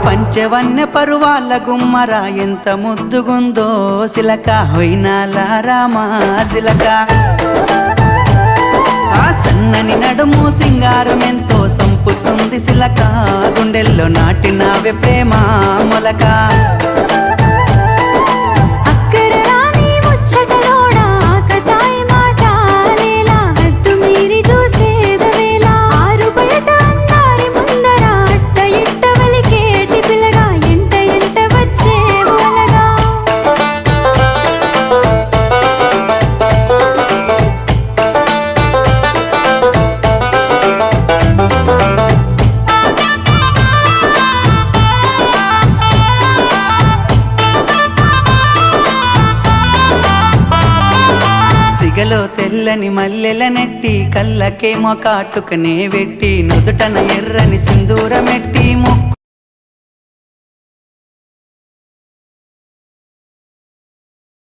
పంచవన్య పరువాల గుమ్మరా ఎంత ముద్దుగుందో సిలక హొయినాల రామా సిలక ఆ సన్నని నడుము సింగారం ఎంతో సంపుతుంది సిలక గుండెల్లో నాటినావే ప్రేమ మొలక సిగలో తెల్లని మల్లెల నెట్టి కళ్ళకేమో కాటుకనే వెట్టి నుదుటన ఎర్రని సింధూరమెట్టి ముక్కు